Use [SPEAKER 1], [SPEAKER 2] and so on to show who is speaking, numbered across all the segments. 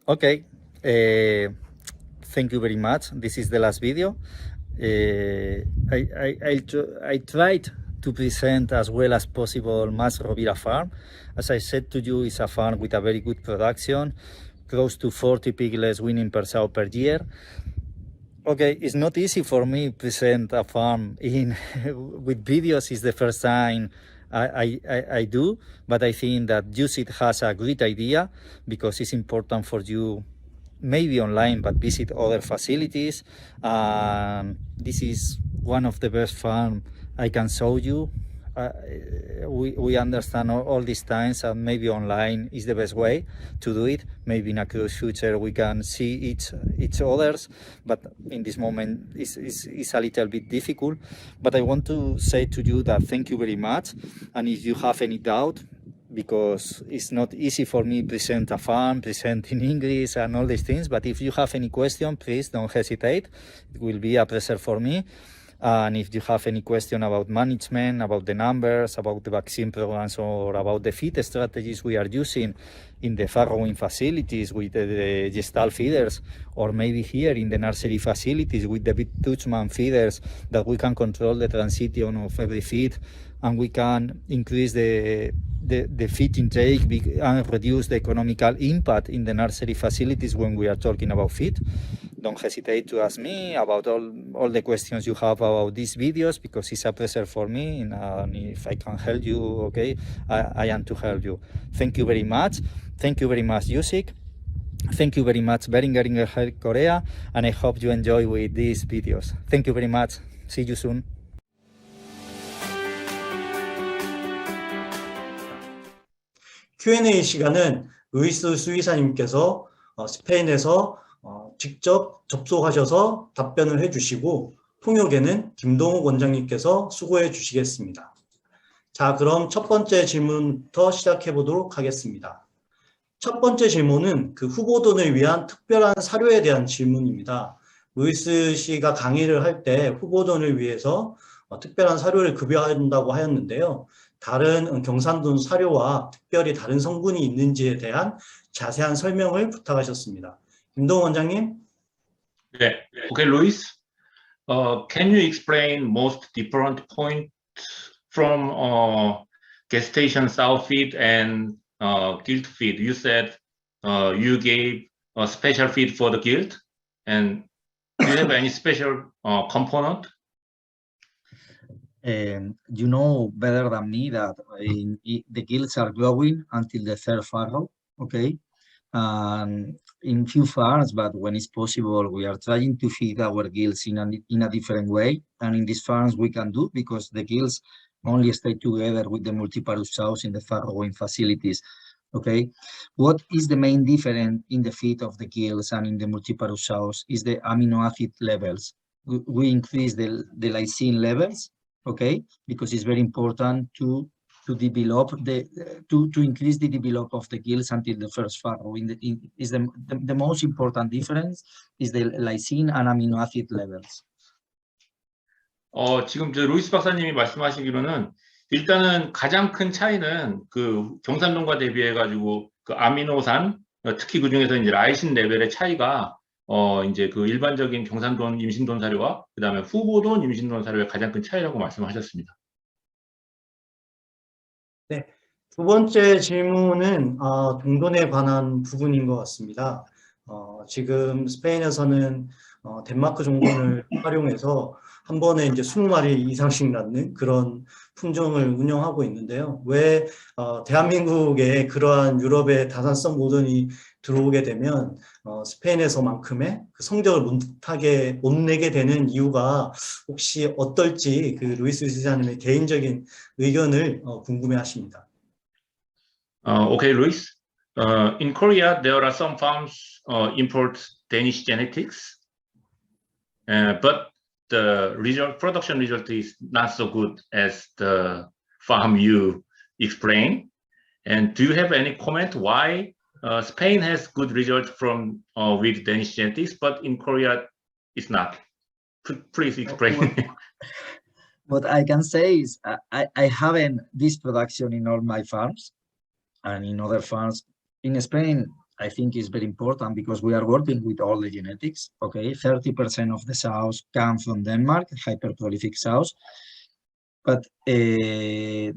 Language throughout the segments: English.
[SPEAKER 1] Okay, thank you very much. This is the last video. I tried to present as well as possible Mas Rovira farm. As I said to you, it's a farm with a very good production, close to 40 piglets winning per sow per year. Okay, it's not easy for me to present a farm in with videos. It's the first time I do, but I think that USIT has a great idea because it's important for you, maybe online, but visit other facilities. This is one of the best farm I can show you. We understand all these times, and maybe online is the best way to do it. Maybe in a close future we can see each others, but in this moment it's a little bit difficult. But I want to say to you that thank you very much, and if you have any doubt, because it's not easy for me present a farm, present in English and all these things, but if you have any question, please don't hesitate. It will be a pleasure for me. And if you have any question about management, about the numbers, about the vaccine programs, or about the feed strategies we are using in the farrowing facilities with the Gestalt feeders, or maybe here in the nursery facilities with the big Tuchman feeders, that we can control the transition of every feed, and we can increase the feed intake and reduce the economical impact in the nursery facilities when we are talking about feed. Don't hesitate to ask me about all the questions you have about these videos, because it's a pleasure for me, and if I can help you, okay, I am to help you. Thank you very much. Thank you very much, USIC. Thank you very much, Beringer Korea, and I hope you enjoy with these videos. Thank you very much. See you soon.
[SPEAKER 2] Q&A 시간은 루이스 수의사님께서 스페인에서 직접 접속하셔서 답변을 해주시고, 통역에는 김동욱 원장님께서 수고해 주시겠습니다. 자, 그럼 첫 번째 질문부터 시작해 보도록 하겠습니다. 첫 번째 질문은 그 후보군을 위한 특별한 사료에 대한 질문입니다. 루이스 씨가 강의를 할 때 후보군을 위해서 특별한 사료를 급여한다고 하였는데요. 다른 경산돈 사료와 특별히 다른 성분이 있는지에 대한 자세한 설명을 부탁하셨습니다. 김동욱 원장님.
[SPEAKER 3] 네, okay, Luis. Can you explain most different points from gestation sow feed and gilt feed? You said you gave a special feed for the gilt, and do you have any special component?
[SPEAKER 1] You know better than me that the gilts are growing until the third farrow, okay? In few farms, but when it's possible, we are trying to feed our gilts in a different way. And in these farms we can do, because the gilts only stay together with the multiparous sows in the farrowing facilities. Okay, what is the main difference in the feed of the gilts and in the multiparous sows is the amino acid levels. We increase the lysine levels, okay, because it's very important to develop to increase the develop of the gills until the first farrow. The most important difference is the lysine and amino acid levels.
[SPEAKER 3] 지금 루이스 박사님이 말씀하시기로는 일단은 가장 큰 차이는 그 경산돈과 대비해 가지고 그 아미노산, 특히 그 중에서 이제 라이신 레벨의 차이가 이제 그 일반적인 경산돈 임신돈 사료와 그다음에 후보돈 임신돈 사료의 가장 큰 차이라고 말씀하셨습니다.
[SPEAKER 2] 네, 두 번째 질문은 동돈에 관한 부분인 것 같습니다. 지금 스페인에서는 덴마크 종본을 활용해서 한 번에 이제 20마리 이상씩 낳는 그런 품종을 운영하고 있는데요. 왜 대한민국에 그러한 유럽의 다산성 모던이 들어오게 되면 스페인에서만큼의 그 성적을 못 내게 되는 이유가 혹시 어떨지 그 루이스 지사님의 개인적인 의견을 궁금해하십니다.
[SPEAKER 3] Okay, Luis. In Korea, there are some farms import Danish genetics, but the production result is not so good as the farm you explained. And do you have any comment why Spain has good results from with Danish genetics, but in Korea it's not? Please explain.
[SPEAKER 1] What I can say is I haven't this production in all my farms, and in other farms in Spain I think is very important because we are working with all the genetics. Okay, 30% of the sows come from Denmark, hyperprolific sows. But the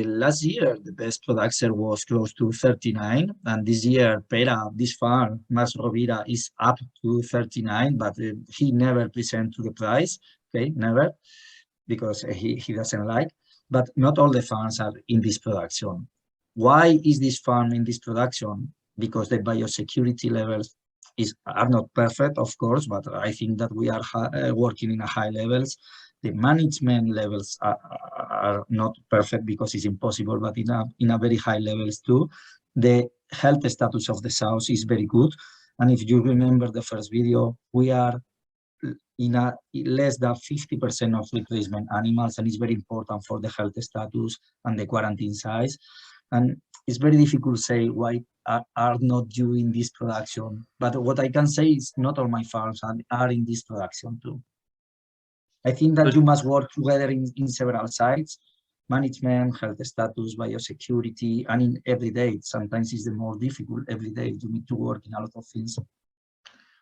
[SPEAKER 1] last year, the best producer was close to 39, and this year, Pera, this farm, Mas Rovira, is up to 39, but he never present to the price, okay, never, because he doesn't like. But not all the farms are in this production. Why is this farm in this production? Because the biosecurity levels are not perfect, of course, but I think that we are working in a high levels. The management levels are not perfect because it's impossible, but in a very high levels too. The health status of the sows is very good. And if you remember the first video, we are in a less than 50% of replacement animals, and it's very important for the health status and the quarantine size. And it's very difficult to say why are not you in this production. But what I can say is not all my farms are in this production too. I think that you must work together in several sides: management, health status, biosecurity, and in every day. Sometimes it's the more difficult. Every day you need to work in a lot of things.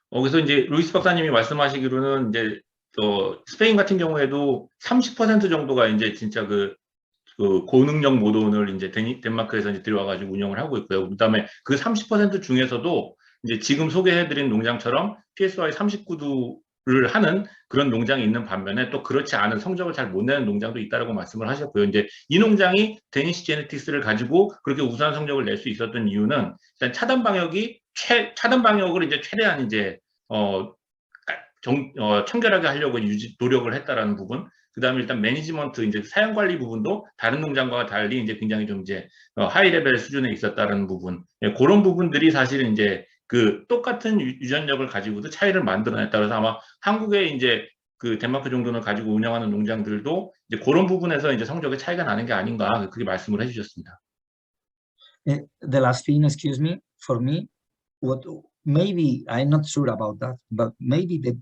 [SPEAKER 3] 그래서 이제 루이스 박사님이 말씀하시기로는 이제 스페인 같은 경우에도 30% 정도가 이제 진짜 그 고능력 모돈을 이제 덴마크에서 이제 들여와가지고 운영을 하고 있고요. 그다음에 그 30% 중에서도 이제 지금 소개해드린 농장처럼 PSY 39도를 하는 그런 농장이 있는 반면에 또 그렇지 않은 성적을 잘 못 내는 농장도 있다라고 말씀을 하셨고요. 이제 이 농장이 데니시 제네틱스를 가지고 그렇게 우수한 성적을 낼 수 있었던 이유는 일단 차단 방역을 이제 최대한 이제 청결하게 하려고 노력을 했다라는 부분. 그다음에 일단 매니지먼트 이제 사양 관리 부분도 다른 농장과 달리 이제 굉장히 좀 이제 하이 레벨 수준에 있었다는 부분. 그런 부분들이 사실은 이제 그 똑같은 유전력을 가지고도 차이를 만들어냈다. 그래서 아마 한국의 이제 그 덴마크 정도는 가지고 운영하는 농장들도 이제 그런 부분에서 이제 성적의 차이가 나는 게 아닌가 그렇게 말씀을 해주셨습니다.
[SPEAKER 1] The last thing, excuse me, for me, what maybe I'm not sure about that, but maybe the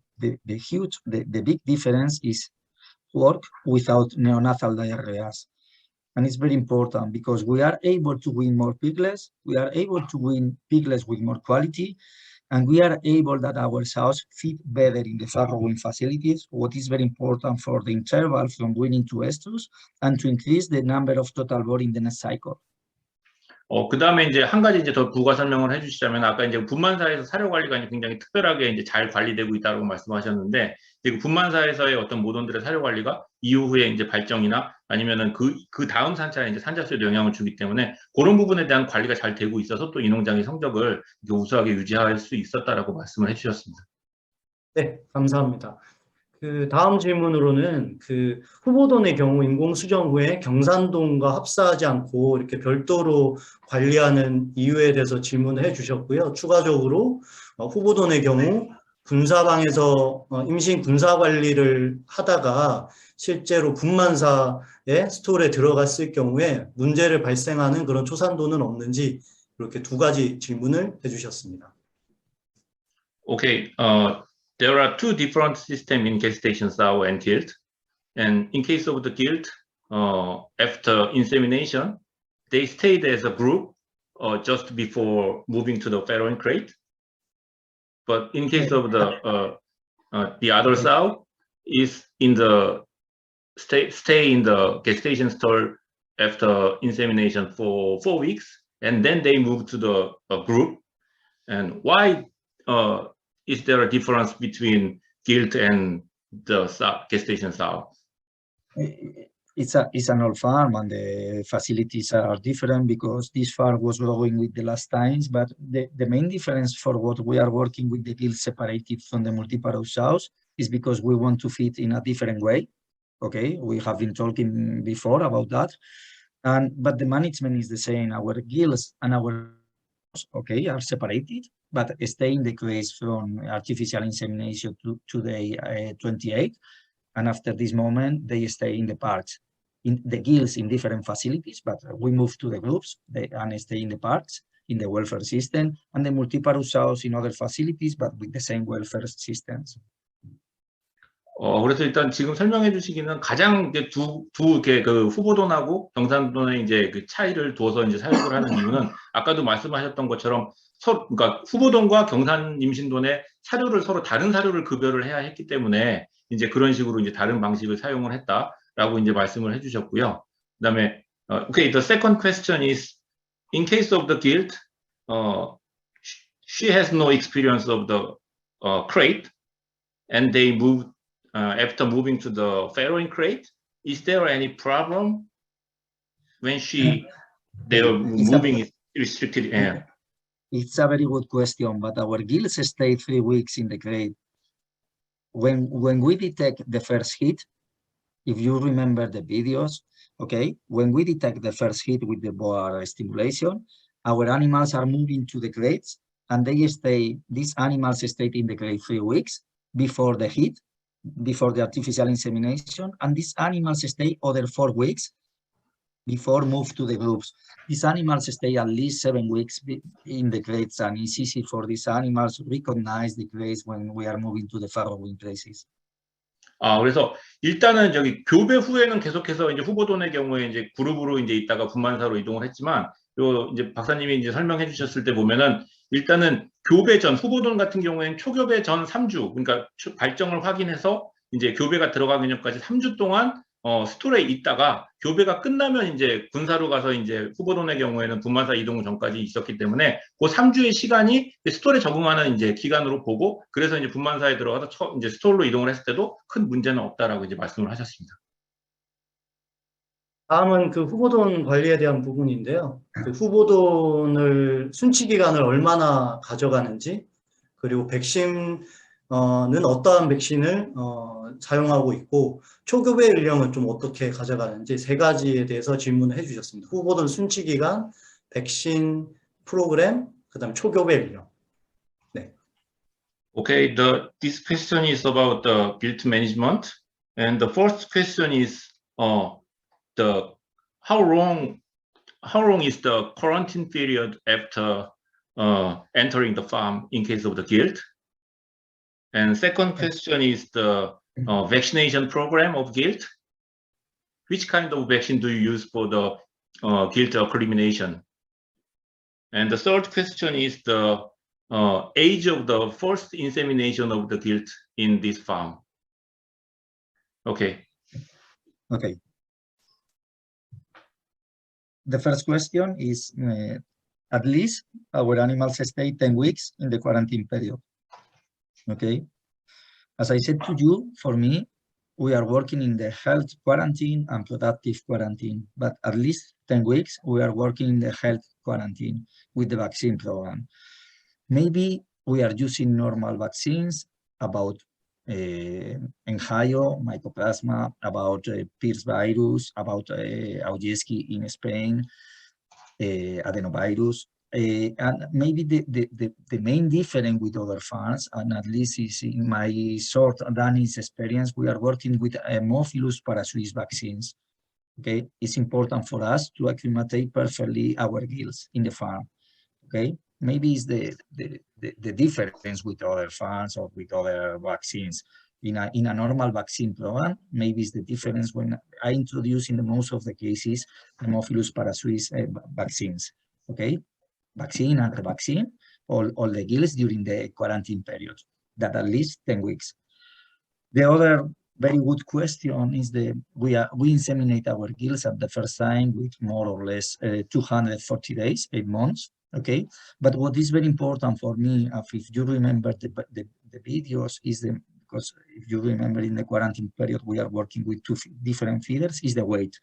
[SPEAKER 1] big difference is work without neonatal diarrheas. And it's very important because we are able to win more piglets, we are able to win piglets with more quality, and we are able that our sows fit better in the farrowing facilities, what is very important for the interval from weaning to estrus, and to increase the number of total body in the next cycle.
[SPEAKER 3] 그 다음에 이제 한 가지 이제 더 부가 설명을 해주시자면 아까 이제 분만사에서 사료 관리가 굉장히 특별하게 이제 잘 관리되고 있다고 말씀하셨는데 그 분만사에서의 어떤 모돈들의 사료 관리가 이후에 이제 발정이나 아니면은 그 다음 산차에 이제 산자수에도 영향을 주기 때문에 그런 부분에 대한 관리가 잘 되고 있어서 또 이 농장의 성적을 우수하게 유지할 수 있었다라고 말씀을 해주셨습니다.
[SPEAKER 2] 네, 감사합니다. 그 다음 질문으로는 그 후보돈의 경우 인공수정 후에 경산돈과 합사하지 않고 이렇게 별도로 관리하는 이유에 대해서 질문을 해주셨고요. 추가적으로 후보돈의 경우 분사방에서 임신 분사 관리를 하다가 실제로 분만사의 스톨에 들어갔을 경우에 문제를 발생하는 그런 초산돈은 없는지 이렇게 두 가지 질문을 해주셨습니다.
[SPEAKER 3] Okay. There are two different systems in gestation sow and gilt. And in case of the gilt, after insemination, they stayed as a group just before moving to the farrowing crate. But in case of the other sow, is in the stay in the gestation stall after insemination for 4 weeks, and then they move to the group. And why? Is there a difference between gilt and the gestation sow?
[SPEAKER 1] It's an old farm and the facilities are different because this farm was growing with the last times, but the main difference for what we are working with the gilt separated from the multiparous sows is because we want to feed in a different way. Okay, we have been talking before about that, but the management is the same. Our gilts and our okay are separated, but stay in the crates from artificial insemination to day 28, and after this moment they stay in the parks, in the gilts in different facilities, but we move to the groups and stay in the parks in the welfare system, and the multiparous sows in other facilities, but with the same welfare systems.
[SPEAKER 3] 그래서 일단 지금 설명해 주시기는 가장 이제 이렇게 그 후보돈하고 경산돈의 이제 그 차이를 두어서 이제 사용을 하는 이유는 아까도 말씀하셨던 것처럼 그러니까 후보돈과 경산 임신돈의 사료를 서로 다른 사료를 급여를 해야 했기 때문에 이제 그런 식으로 이제 다른 방식을 사용을 했다라고 이제 말씀을 해주셨고요. 그다음에 okay, the second question is in case of the guild, she has no experience of the crate, and they moved after moving to the farrowing crate. Is there any problem when they're moving restricted air?
[SPEAKER 1] It's a very good question, but our gills stayed 3 weeks in the crate. When we detect the first hit, if you remember the videos, okay, when we detect the first hit with the boa stimulation, our animals are moving to the crates, and these animals stayed in the crate 3 weeks before the hit, before the artificial insemination, and these animals stay other 4 weeks before move to the groups. These animals stay at least 7 weeks in the crates, and it's easy for these animals to recognize the crates when we are moving to the farrowing places.
[SPEAKER 3] 그래서 일단은 저기 교배 후에는 계속해서 이제 후보돈의 경우에 이제 그룹으로 이제 있다가 분만사로 이동을 했지만, 요 이제 박사님이 이제 설명해 주셨을 때 보면은 일단은 교배 전 후보돈 같은 경우에는 초교배 전 3주, 그러니까 발정을 확인해서 이제 교배가 들어가기 전까지 3주 동안 스톨에 있다가 교배가 끝나면 이제 군사로 가서 이제 후보돈의 경우에는 분만사 이동 전까지 있었기 때문에 그 3주의 시간이 스톨에 적응하는 이제 기간으로 보고, 그래서 이제 분만사에 들어가서 이제 스톨로 이동을 했을 때도 큰 문제는 없다라고 이제 말씀을 하셨습니다.
[SPEAKER 2] 다음은 그 후보돈 관리에 대한 부분인데요. 그 후보돈을 순치 기간을 얼마나 가져가는지, 그리고 백신은 어떠한 백신을 사용하고 있고, 초교배 연령은 좀 어떻게 가져가는지 3가지에 대해서 질문을 해주셨습니다. 후보돈 순치 기간, 백신 프로그램, 그다음 초교배 연령. 네.
[SPEAKER 3] Okay, this question is about the guilt management, and the first question is how long is the quarantine period after entering the farm in case of the guilt? And second question is the vaccination program of guilt. Which kind of vaccine do you use for the guilt elimination? And the third question is the age of the first insemination of the guilt in this farm. Okay.
[SPEAKER 1] Okay. The first question is, at least our animals stay 10 weeks in the quarantine period. Okay. As I said to you, for me, we are working in the health quarantine and productive quarantine, but at least 10 weeks, we are working in the health quarantine with the vaccine program. Maybe we are using normal vaccines about Enhayo, Mycoplasma, about Pierce virus, about Aujeszki in Spain, adenovirus. And maybe the main difference with other farms, and at least is in my short Danish experience, we are working with Haemophilus parasuis vaccines. Okay, it's important for us to acclimate perfectly our gills in the farm. Okay, maybe it's the difference with other farms or with other vaccines. In a normal vaccine program, maybe it's the difference when I introduce in the most of the cases Haemophilus parasuis vaccines. Okay, vaccine and vaccine, all the gills during the quarantine period, that at least 10 weeks. The other very good question is we inseminate our gills at the first time with more or less 240 days, 8 months. Okay, but what is very important for me, if you remember the videos, is because if you remember in the quarantine period we are working with 2 different feeders, is the weight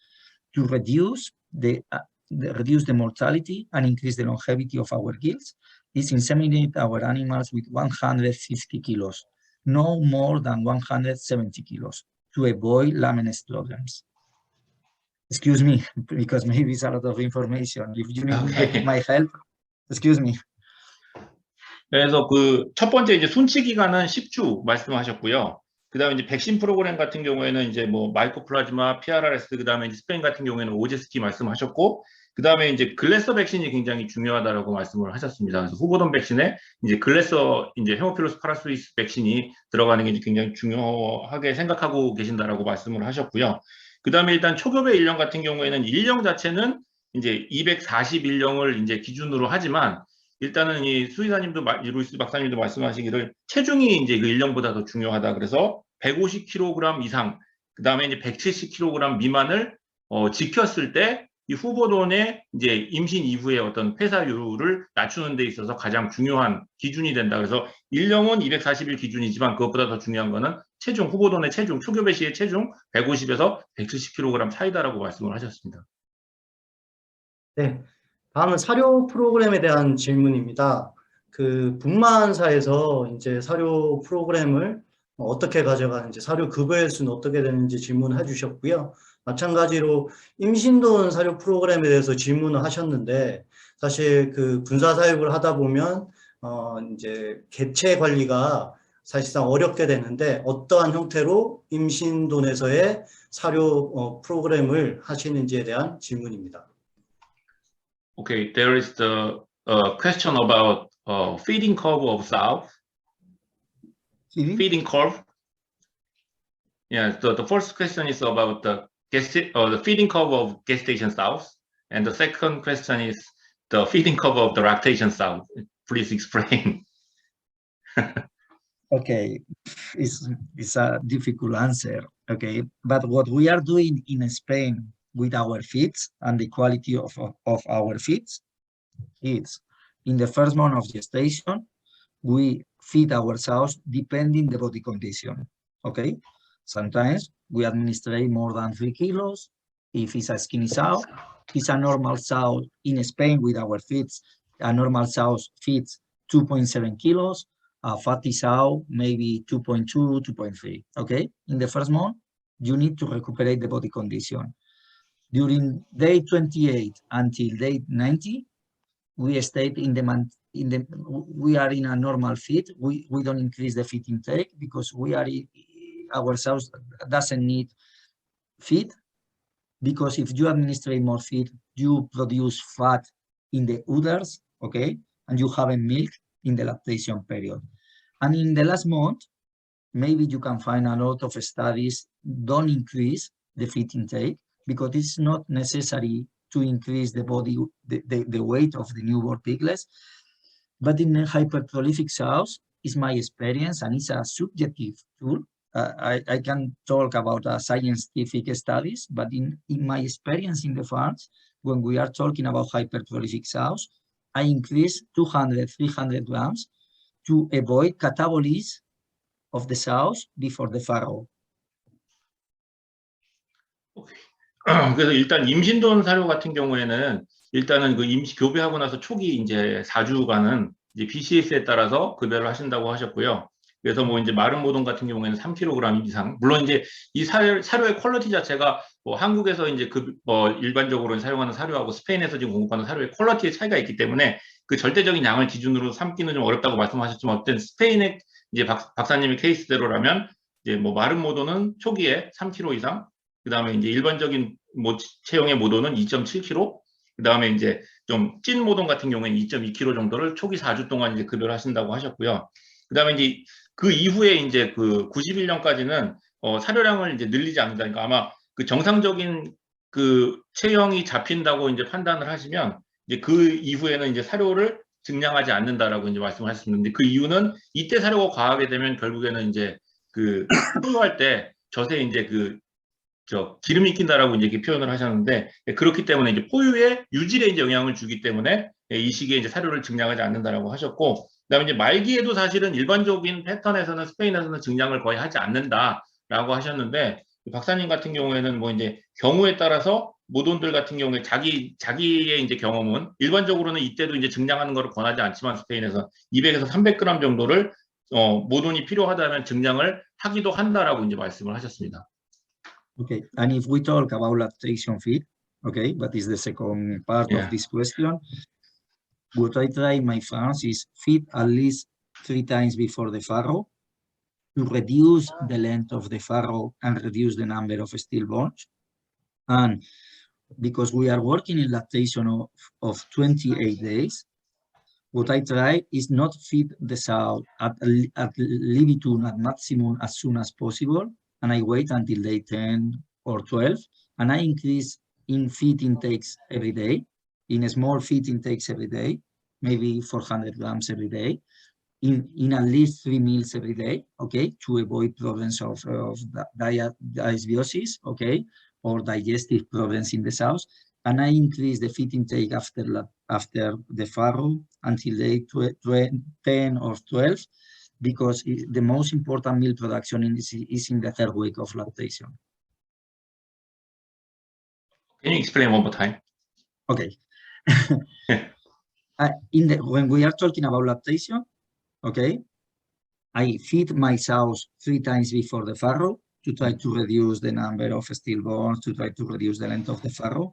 [SPEAKER 1] to reduce reduce the mortality and increase the longevity of our gills. Is inseminate our animals with 150 kilos, no more than 170 kilos, to avoid Lamennais problems. Excuse me, because maybe it's a lot of information. If you need my help, excuse me.
[SPEAKER 3] 그래서 그 첫 번째 이제 순치 기간은 10주 말씀하셨고요. 그다음에 이제 백신 프로그램 같은 경우에는 이제 뭐 마이코플라즈마, PRRS, 그다음에 이제 스페인 같은 경우에는 오제스키 말씀하셨고, 그다음에 이제 글래서 백신이 굉장히 중요하다라고 말씀을 하셨습니다. 그래서 후보돈 백신에 이제 글래서 이제 헤모필로스 파라스루이스 백신이 들어가는 게 이제 굉장히 중요하게 생각하고 계신다라고 말씀을 하셨고요. 그다음에 일단 초급의 일령 같은 경우에는 일령 자체는 이제 241령을 이제 기준으로 하지만 일단은 이 수의사님도 루이스 박사님도 말씀하시기를 체중이 이제 그 일령보다 더 중요하다. 그래서 150kg 이상, 그다음에 이제 170kg 미만을 지켰을 때 이 후보돈의 이제 임신 이후의 어떤 폐사율을 낮추는 데 있어서 가장 중요한 기준이 된다. 그래서 일령은 241 기준이지만 그것보다 더 중요한 거는 체중, 후보돈의 체중, 초교배 시의 체중 150에서 170kg 차이다라고 말씀을 하셨습니다.
[SPEAKER 2] 네, 다음은 사료 프로그램에 대한 질문입니다. 그 분만사에서 이제 사료 프로그램을 어떻게 가져가는지, 사료 급여의 수는 어떻게 되는지 질문해 주셨고요. 마찬가지로 임신돈 사료 프로그램에 대해서 질문을 하셨는데, 사실 그 군사 사육을 하다 보면 이제 개체 관리가 사실상 어렵게 되는데 어떠한 형태로 임신돈에서의 사료 프로그램을 하시는지에 대한 질문입니다.
[SPEAKER 3] Okay, there is the question about feeding curve of sow. Feeding curve. Yeah, the first question is about the feeding curve of gestation sows, and the second question is the feeding curve of the lactation sow. Please explain.
[SPEAKER 1] Okay, it's a difficult answer. Okay, but what we are doing in Spain with our feeds and the quality of our feeds is in the first month of gestation, we feed our sows depending the body condition. Okay, sometimes we administrate more than 3 kilos. If it's a skinny sow, it's a normal sow in Spain with our feeds. A normal sow feeds 2.7 kilos. A fatty sow maybe 2.2, 2.3. Okay, in the first month, you need to recuperate the body condition. During day 28 until day 90, we stayed we are in a normal feed. We don't increase the feed intake because our sows doesn't need feed, because if you administrate more feed, you produce fat in the udders, okay, and you haven't milk in the lactation period. And in the last month, maybe you can find a lot of studies don't increase the feed intake because it's not necessary to increase the weight of the newborn piglets. But in hyperprolific sows, is my experience, and it's a subjective tool. I can talk about scientific studies, but in my experience in the farms, when we are talking about hyperprolific sows, I increase 200, 300 grams to avoid catabolism of the sows before the farrow.
[SPEAKER 3] Okay. 그래서 일단 임신돈 사료 같은 경우에는 일단은 그 교배하고 나서 초기 이제 4주간은 이제 BCS에 따라서 급여를 하신다고 하셨고요. 그래서 뭐 이제 마른 모돈 같은 경우에는 3kg 이상. 물론 이제 이 사료의 퀄리티 자체가 뭐 한국에서 이제 일반적으로 사용하는 사료하고 스페인에서 지금 공급하는 사료의 퀄리티의 차이가 있기 때문에 그 절대적인 양을 기준으로 삼기는 좀 어렵다고 말씀하셨지만 어쨌든 스페인의 이제 박사님의 케이스대로라면 이제 뭐 마른 모돈은 초기에 3kg 이상, 그 다음에 이제 일반적인 체형의 모돈은 2.7kg, 그 다음에 이제 좀 찐 모돈 같은 경우에는 2.2kg 정도를 초기 4주 동안 이제 급여를 하신다고 하셨고요. 그 다음에 이제 그 이후에 이제 그 91년까지는 사료량을 이제 늘리지 않는다. 그러니까 아마 그 정상적인 그 체형이 잡힌다고 이제 판단을 하시면 이제 그 이후에는 이제 사료를 증량하지 않는다라고 이제 말씀하셨는데, 그 이유는 이때 사료가 과하게 되면 결국에는 이제 그 포유할 때 젖에 이제 기름이 익힌다라고 이제 이렇게 표현을 하셨는데, 그렇기 때문에 이제 포유의 유질에 이제 영향을 주기 때문에 이 시기에 이제 사료를 증량하지 않는다라고 하셨고, 그다음에 이제 말기에도 사실은 일반적인 패턴에서는 스페인에서는 증량을 거의 하지 않는다라고 하셨는데, 박사님 같은 경우에는 뭐 이제 경우에 따라서 모돈들 같은 경우에 자기의 이제 경험은 일반적으로는 이때도 이제 증량하는 것을 권하지 않지만 스페인에서 200에서 300g 정도를 모돈이 필요하다면 증량을 하기도 한다라고 이제 말씀을 하셨습니다.
[SPEAKER 1] Okay, and if we talk about lactation feed, okay, that is the second part of this question. What I try in my farms is feed at least 3 times before the farrow, to reduce the length of the farrow and reduce the number of stillborns. And because we are working in lactation of 28 days, what I try is not feed the sow at leviton at maximum as soon as possible, and I wait until day 10 or 12, and I increase in feed intakes every day, in small feed intakes every day, maybe 400 grams every day, in at least 3 meals every day, okay, to avoid problems of dysbiosis, okay, or digestive problems in the sows. And I increase the feed intake after the farrow until day 10 or 12, because the most important milk production is in the third week of lactation.
[SPEAKER 3] Can you explain one more time?
[SPEAKER 1] Okay. When we are talking about lactation, okay, I feed my sows 3 times before the farrow to try to reduce the number of stillborns, to try to reduce the length of the farrow.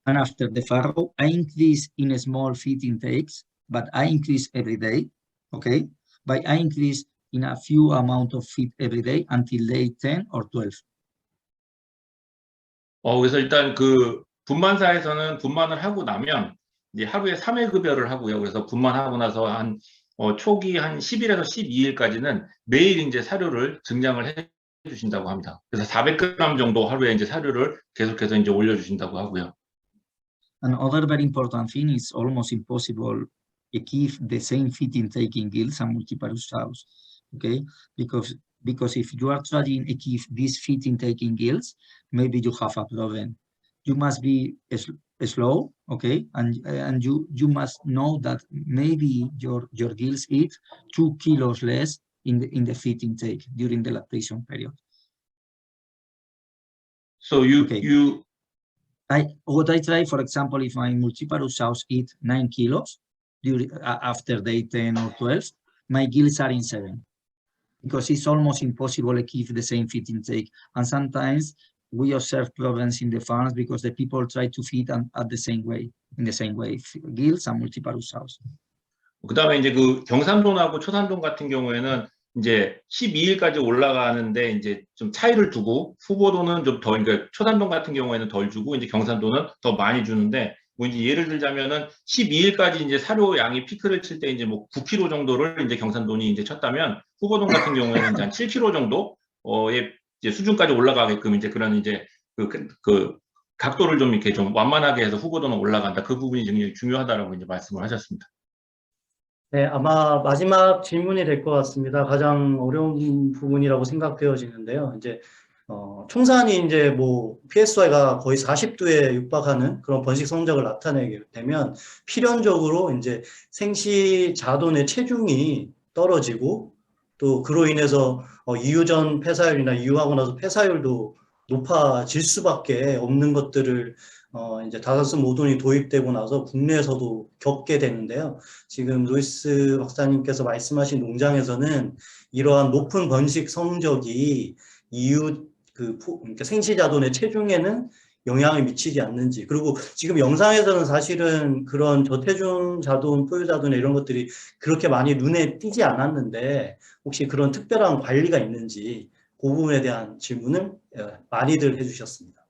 [SPEAKER 1] And after the farrow, I increase in small feed intakes, but I increase every day, okay? But I increase in a few amount of feed every day until day 10 or 12.
[SPEAKER 3] 그래서 일단 그 분만사에서는 분만을 하고 나면 이제 하루에 3회 급여를 하고요. 그래서 분만하고 나서 한 초기 한 10일에서 12일까지는 매일 이제 사료를 증량을 해 주신다고 합니다. 그래서 400g 정도 하루에 이제 사료를 계속해서 이제 올려 주신다고 하고요.
[SPEAKER 1] Another very important thing is almost impossible to keep the same feed intake in gills and multiparous sows, okay? Because if you are trying to keep this feed intake in gills, maybe you have a problem. You must be slow, okay? And you must know that maybe your gills eat 2 kilos less in the feed intake during the lactation period.
[SPEAKER 3] So
[SPEAKER 1] what I try, for example, if my multiparous sows eat 9 kilos after day 10 or 12, my gills are in 7, because it's almost impossible to keep the same feed intake. And sometimes we observe problems in the farms because the people try to feed at the same way, gills and multiparous sows.
[SPEAKER 3] 그다음에 이제 그 경산돈하고 초산돈 같은 경우에는 이제 12일까지 올라가는데 이제 좀 차이를 두고 후보돈은 좀 더, 그러니까 초산돈 같은 경우에는 덜 주고 이제 경산돈은 더 많이 주는데, 뭐 이제 예를 들자면은 12일까지 이제 사료 양이 피크를 칠 때 이제 뭐 9kg 정도를 이제 경산돈이 이제 쳤다면, 후보돈 같은 경우에는 이제 한 7kg 정도의 이제 수준까지 올라가게끔 이제 그런 이제 그 각도를 좀 이렇게 좀 완만하게 해서 후보돈은 올라간다. 그 부분이 굉장히 중요하다라고 이제 말씀을 하셨습니다.
[SPEAKER 2] 네, 아마 마지막 질문이 될 것 같습니다. 가장 어려운 부분이라고 생각되어지는데요. 이제 총산이 이제 뭐 PSY가 거의 40도에 육박하는 그런 번식 성적을 나타내게 되면 필연적으로 이제 생시 자돈의 체중이 떨어지고, 또 그로 인해서 이유전 폐사율이나 이유하고 나서 폐사율도 높아질 수밖에 없는 것들을 이제 다산스 모돈이 도입되고 나서 국내에서도 겪게 되는데요. 지금 루이스 박사님께서 말씀하신 농장에서는 이러한 높은 번식 성적이 그러니까 생시자돈의 체중에는 영향을 미치지 않는지, 그리고 지금 영상에서는 사실은 그런 저체중 자돈, 포유 자돈 이런 것들이 그렇게 많이 눈에 띄지 않았는데, 혹시 그런 특별한 관리가 있는지 그 부분에 대한 질문을 많이들 해주셨습니다.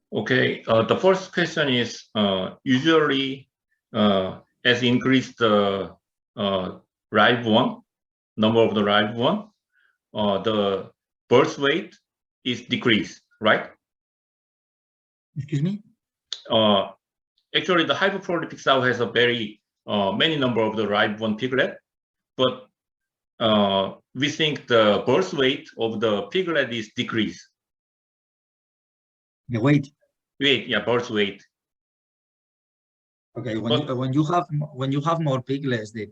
[SPEAKER 3] Okay, the first question is usually as increase the live one, number of the live one, the birth weight is decreased, right?
[SPEAKER 1] Excuse me?
[SPEAKER 3] Actually, the hyperprolific sow has a very many number of the live one piglet, but we think the birth weight of the piglet is decreased.
[SPEAKER 1] The weight.
[SPEAKER 3] Yeah, birth weight.
[SPEAKER 1] Okay, when you have more piglets, the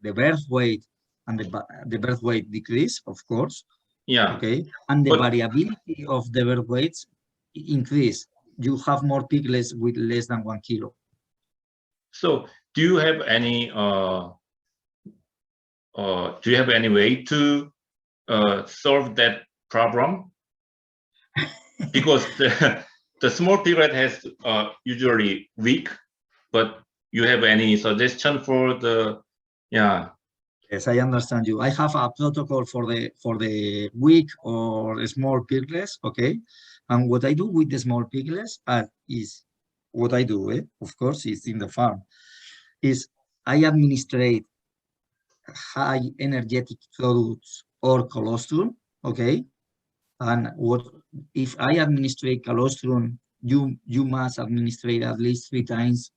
[SPEAKER 1] birth weight and the birth weight decrease, of course.
[SPEAKER 3] Yeah.
[SPEAKER 1] Okay, and the variability of the birth weights increase. You have more piglets with less than 1 kilo.
[SPEAKER 3] So, do you have any way to solve that problem? Because the small piglet has usually weak, but you have any suggestion for the
[SPEAKER 1] Yes, I understand you. I have a protocol for the weak or small piglets, okay? And what I do with the small piglets is what I do, of course, is in the farm, is I administrate high energetic products or colostrum, okay? And what if I administrate colostrum, you must administrate at least three times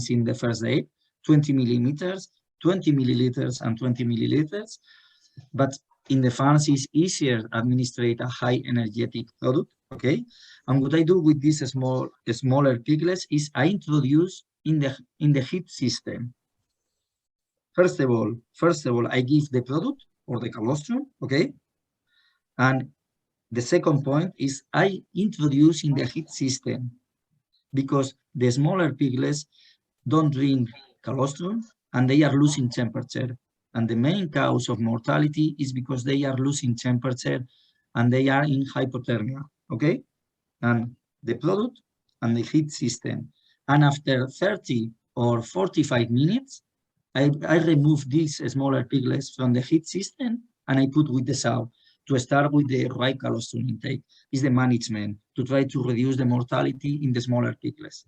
[SPEAKER 1] in the first day, 20 millimeters, 20 milliliters, and 20 milliliters. But in the farms, it's easier to administrate a high energetic product, okay? And what I do with these smaller piglets is I introduce in the heat system. First of all, I give the product or the colostrum, okay? And the second point is I introduce in the heat system, because the smaller piglets don't drink colostrum and they are losing temperature. And the main cause of mortality is because they are losing temperature and they are in hypothermia, okay? And the product and the heat system. And after 30 or 45 minutes, I remove these smaller piglets from the heat system and I put with the sow to start with the right colostrum intake. Is the management to try to reduce the mortality in the smaller piglets.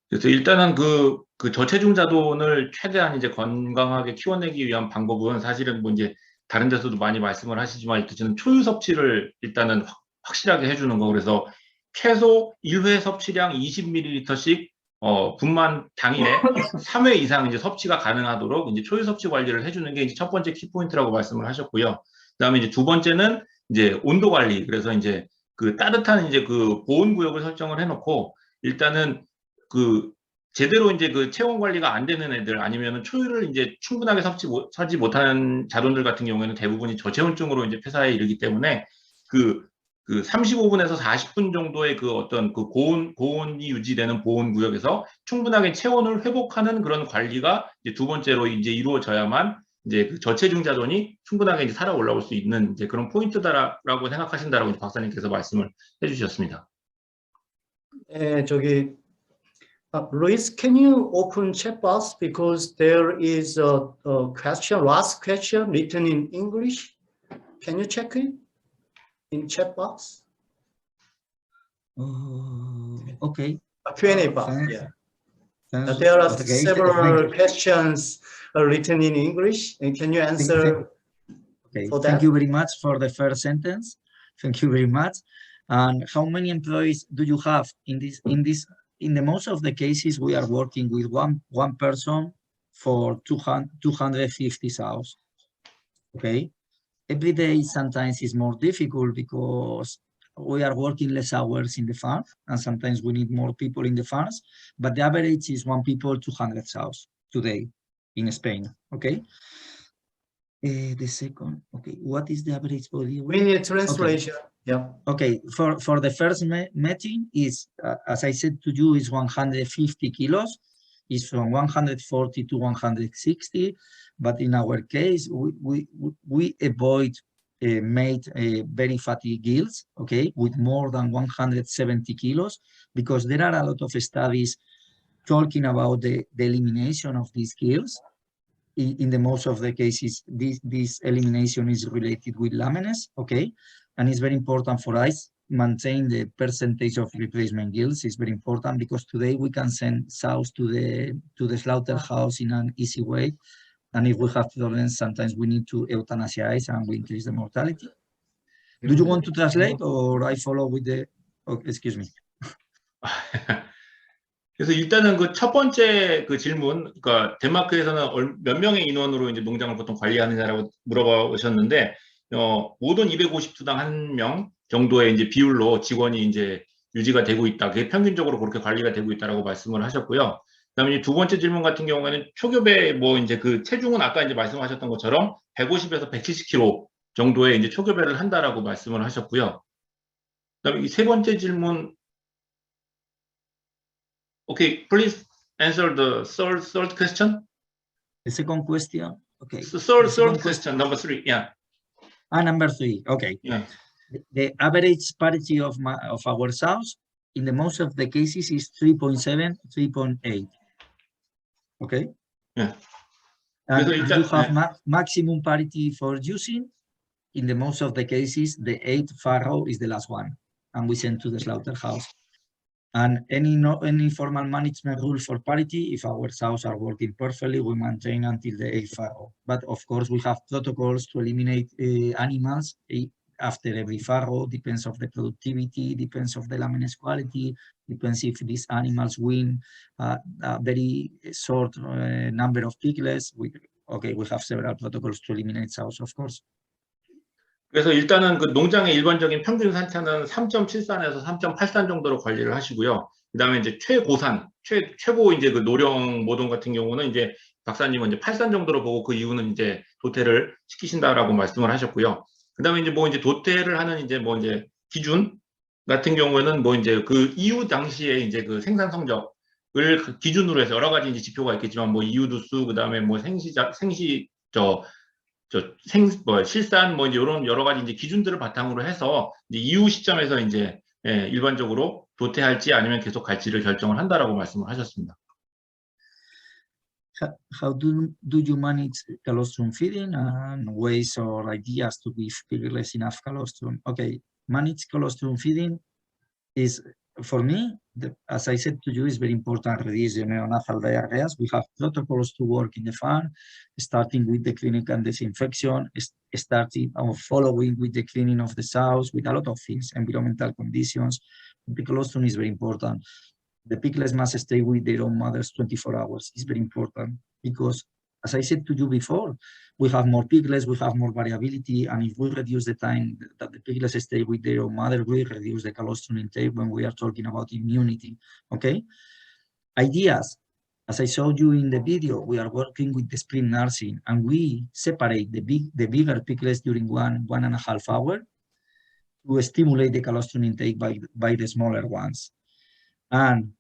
[SPEAKER 3] 그래서 일단은 그 저체중 자돈을 최대한 이제 건강하게 키워내기 위한 방법은 사실은 뭐 이제 다른 데서도 많이 말씀을 하시지만 저는 초유 섭취를 일단은 확실하게 해주는 거. 그래서 최소 1회 섭취량 20ml씩 분만 당일에 3회 이상 이제 섭취가 가능하도록 이제 초유 섭취 관리를 해주는 게 이제 첫 번째 키포인트라고 말씀을 하셨고요. 그다음에 이제 두 번째는 이제 온도 관리. 그래서 이제 그 따뜻한 이제 그 보온 구역을 설정을 해놓고 일단은 그 제대로 이제 그 체온 관리가 안 되는 애들 아니면은 초유를 이제 충분하게 섭취하지 못하는 자돈들 같은 경우에는 대부분이 저체온증으로 이제 폐사에 이르기 때문에 그 35분에서 40분 정도의 그 어떤 그 고온이 유지되는 보온 구역에서 충분하게 체온을 회복하는 그런 관리가 이제 두 번째로 이제 이루어져야만 이제 그 저체중 자돈이 충분하게 이제 살아 올라올 수 있는 이제 그런 포인트다라고 생각하신다라고 이제 박사님께서 말씀을 해주셨습니다.
[SPEAKER 2] 저기 Luis, can you open chat box because there is a question, last question written in English. Can you check it in chat box?
[SPEAKER 1] Okay.
[SPEAKER 2] A Q&A box.
[SPEAKER 1] Thanks.
[SPEAKER 2] Yeah.
[SPEAKER 1] Thanks.
[SPEAKER 2] There are
[SPEAKER 1] Okay.
[SPEAKER 2] several questions written in English, and can you answer?
[SPEAKER 1] Okay.
[SPEAKER 2] For
[SPEAKER 1] Thank
[SPEAKER 2] that?
[SPEAKER 1] you very much for the first sentence. Thank you very much. And how many employees do you have in this? In the most of the cases, we are working with one person for 250 sows. Okay. Every day sometimes is more difficult because we are working less hours in the farm, and sometimes we need more people in the farms. But the average is 1 people 200 sows today in Spain. Okay. The second. Okay. What is the average body weight?
[SPEAKER 2] We need translation.
[SPEAKER 1] Okay.
[SPEAKER 2] Yeah.
[SPEAKER 1] Okay, for the first meeting is, as I said to you, is 150 kilos. It's from 140 to 160. But in our case, we avoid very fatty gills, okay, with more than 170 kilos, because there are a lot of studies talking about the elimination of these gills. In the most of the cases, this elimination is related with lamines, okay? And it's very important for us maintain the percentage of replacement gills. It's very important because today we can send sows to the slaughterhouse in an easy way. And if we have problems, sometimes we need to euthanasia and we increase the mortality. Do you want to translate or I follow with the, oh, excuse me.
[SPEAKER 3] 그래서 일단은 그 첫 번째 그 질문, 그러니까 덴마크에서는 몇 명의 인원으로 이제 농장을 보통 관리하느냐라고 물어보셨는데, 모든 250수당 1명 정도의 이제 비율로 직원이 이제 유지가 되고 있다. 그게 평균적으로 그렇게 관리가 되고 있다라고 말씀을 하셨고요. 그다음에 두 번째 질문 같은 경우에는 초급의 뭐 이제 그 체중은 아까 이제 말씀하셨던 것처럼 150에서 170kg 정도의 이제 초급배를 한다라고 말씀을 하셨고요. 그다음에 이 세 번째 질문. Okay, please answer the third question.
[SPEAKER 1] The second question. Okay.
[SPEAKER 3] The third question, number 3. Yeah.
[SPEAKER 1] Number 3. Okay.
[SPEAKER 3] Yeah.
[SPEAKER 1] The average parity of our sows in the most of the cases is 3.7, 3.8. Okay.
[SPEAKER 3] Yeah.
[SPEAKER 1] And
[SPEAKER 3] 그래서 일단
[SPEAKER 1] you have maximum parity for using. In the most of the cases, the 8th farrow is the last one, and we send to the slaughterhouse. And any formal management rule for parity, if our sows are working perfectly, we maintain until the 8th farrow. But of course, we have protocols to eliminate animals after every farrow, depends of the productivity, depends of the lamines quality, depends if these animals win a very short number of piglets. We have several protocols to eliminate sows, of course.
[SPEAKER 3] 그래서 일단은 그 농장의 일반적인 평균 산차는 3.74에서 3.83 정도로 관리를 하시고요. 그다음에 이제 최고산, 최고 이제 그 노령 모종 같은 경우는 이제 박사님은 이제 8산 정도로 보고 그 이후는 이제 도태를 시키신다라고 말씀을 하셨고요. 그다음에 이제 뭐 이제 도태를 하는 이제 뭐 이제 기준 같은 경우에는 뭐 이제 그 이후 당시에 이제 그 생산 성적을 그 기준으로 해서 여러 가지 이제 지표가 있겠지만 뭐 이후두수 그다음에 뭐 실산 뭐 이제 이런 여러 가지 이제 기준들을 바탕으로 해서 이제 이후 시점에서 이제 일반적으로 도태할지 아니면 계속 갈지를 결정을 한다라고 말씀을 하셨습니다.
[SPEAKER 1] How do you manage colostrum feeding and ways or ideas to give piglets enough colostrum? Okay, manage colostrum feeding is, for me, as I said to you, is very important. Reduce neonatal diarrheas. We have protocols to work in the farm, starting with the cleaning and disinfection, starting or following with the cleaning of the sows, with a lot of things, environmental conditions. The colostrum is very important. The piglets must stay with their own mothers 24 hours. It's very important because, as I said to you before, we have more piglets, we have more variability, and if we reduce the time that the piglets stay with their own mother, we reduce the colostrum intake when we are talking about immunity, okay? Ideas, as I showed you in the video, we are working with the spring nursing, and we separate the bigger piglets during 1.5 hours to stimulate the colostrum intake by the smaller ones. And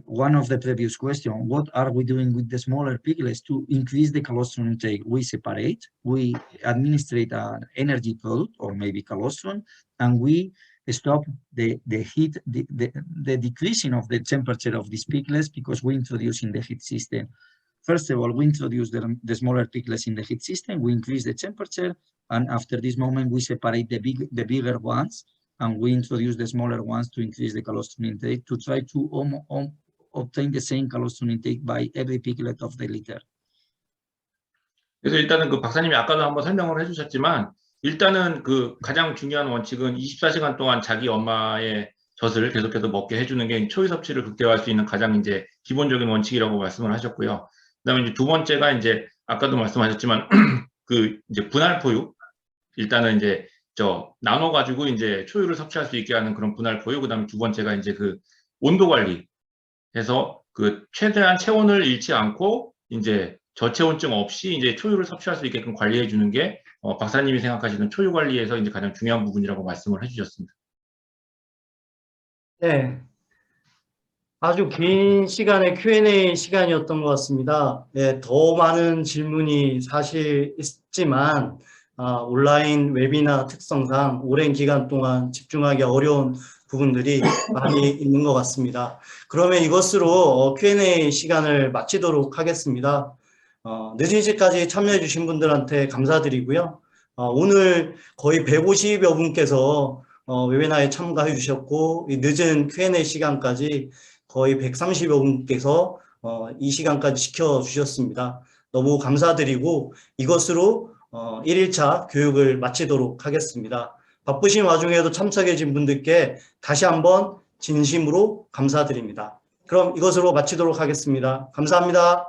[SPEAKER 1] one of the previous questions, what are we doing with the smaller piglets to increase the colostrum intake? We separate, we administrate an energy product or maybe colostrum, and we stop the heat, the decreasing of the temperature of these piglets because we introduce in the heat system. First of all, we introduce the smaller piglets in the heat system, we increase the temperature, and after this moment, we separate the bigger ones, and we introduce the smaller ones to increase the colostrum intake to try to obtain the same colostrum intake by every piglet of the litter.
[SPEAKER 3] 그래서 일단은 그 박사님이 아까도 한번 설명을 해주셨지만 일단은 그 가장 중요한 원칙은 24시간 동안 자기 엄마의 젖을 계속해서 먹게 해주는 게 초유 섭취를 극대화할 수 있는 가장 이제 기본적인 원칙이라고 말씀을 하셨고요. 그다음에 이제 두 번째가 이제 아까도 말씀하셨지만 그 이제 분할 포유, 일단은 이제 나눠가지고 이제 초유를 섭취할 수 있게 하는 그런 분할 포유, 그다음에 두 번째가 이제 그 온도 관리해서 그 최대한 체온을 잃지 않고 이제 저체온증 없이 이제 초유를 섭취할 수 있게끔 관리해 주는 게 박사님이 생각하시는 초유 관리에서 이제 가장 중요한 부분이라고 말씀을 해주셨습니다.
[SPEAKER 2] 네, 아주 긴 시간의 Q&A 시간이었던 것 같습니다. 네, 더 많은 질문이 사실 있지만 온라인 웨비나 특성상 오랜 기간 동안 집중하기 어려운 부분들이 많이 있는 것 같습니다. 그러면 이것으로 Q&A 시간을 마치도록 하겠습니다. 늦은 시까지 참여해 주신 분들한테 감사드리고요. 오늘 거의 150여 분께서 웨비나에 참가해 주셨고 이 늦은 Q&A 시간까지 거의 130여 분께서 이 시간까지 지켜주셨습니다. 너무 감사드리고 이것으로 1일차 교육을 마치도록 하겠습니다. 바쁘신 와중에도 참석해 주신 분들께 다시 한번 진심으로 감사드립니다. 그럼 이것으로 마치도록 하겠습니다. 감사합니다.